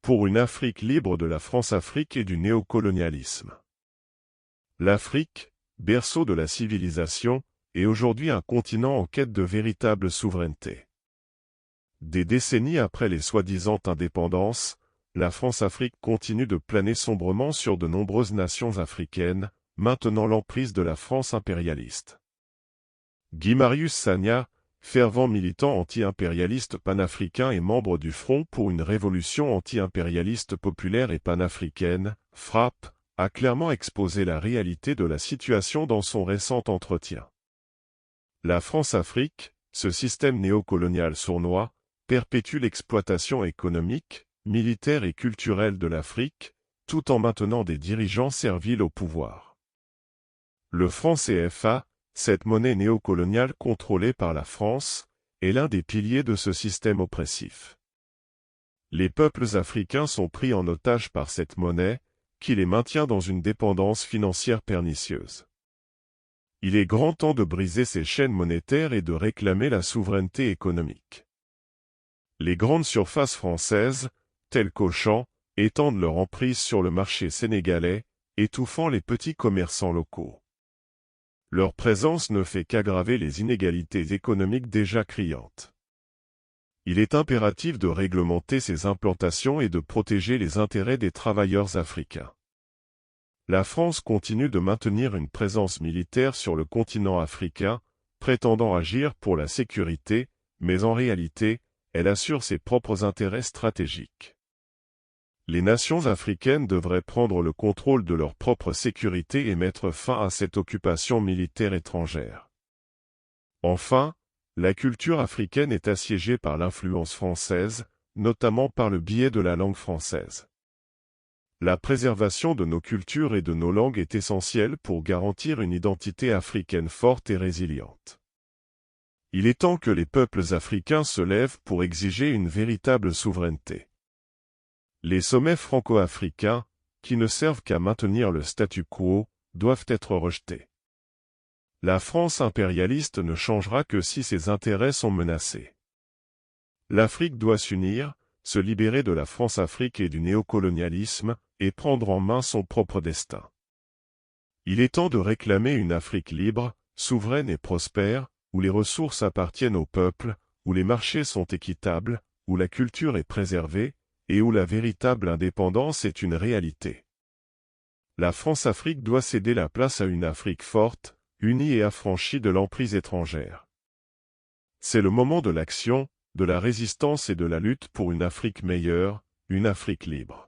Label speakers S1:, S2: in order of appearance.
S1: pour une Afrique libre de la France-Afrique et du néocolonialisme. L'Afrique, berceau de la civilisation, est aujourd'hui un continent en quête de véritable souveraineté. Des décennies après les soi-disant indépendances, la France-Afrique continue de planer sombrement sur de nombreuses nations africaines, maintenant l'emprise de la France impérialiste. Guy Marius Sagna, fervent militant anti-impérialiste panafricain et membre du Front pour une révolution anti-impérialiste populaire et panafricaine, FRAPP, a clairement exposé la réalité de la situation dans son récent entretien. La France-Afrique, ce système néocolonial sournois, perpétue l'exploitation économique, militaire et culturelle de l'Afrique, tout en maintenant des dirigeants serviles au pouvoir. Le franc CFA, cette monnaie néocoloniale contrôlée par la France, est l'un des piliers de ce système oppressif. Les peuples africains sont pris en otage par cette monnaie, qui les maintient dans une dépendance financière pernicieuse. Il est grand temps de briser ces chaînes monétaires et de réclamer la souveraineté économique. Les grandes surfaces françaises, telles qu'Auchan, étendent leur emprise sur le marché sénégalais, étouffant les petits commerçants locaux. Leur présence ne fait qu'aggraver les inégalités économiques déjà criantes. Il est impératif de réglementer ces implantations et de protéger les intérêts des travailleurs africains. La France continue de maintenir une présence militaire sur le continent africain, prétendant agir pour la sécurité, mais en réalité, elle assure ses propres intérêts stratégiques. Les nations africaines devraient prendre le contrôle de leur propre sécurité et mettre fin à cette occupation militaire étrangère. Enfin, la culture africaine est assiégée par l'influence française, notamment par le biais de la langue française. La préservation de nos cultures et de nos langues est essentielle pour garantir une identité africaine forte et résiliente. Il est temps que les peuples africains se lèvent pour exiger une véritable souveraineté. Les sommets franco-africains, qui ne servent qu'à maintenir le statu quo, doivent être rejetés. La France impérialiste ne changera que si ses intérêts sont menacés. L'Afrique doit s'unir, se libérer de la France-Afrique et du néocolonialisme, et prendre en main son propre destin. Il est temps de réclamer une Afrique libre, souveraine et prospère, où les ressources appartiennent au peuple, où les marchés sont équitables, où la culture est préservée, et où la véritable indépendance est une réalité. La France-Afrique doit céder la place à une Afrique forte, unie et affranchie de l'emprise étrangère. C'est le moment de l'action, de la résistance et de la lutte pour une Afrique meilleure, une Afrique libre.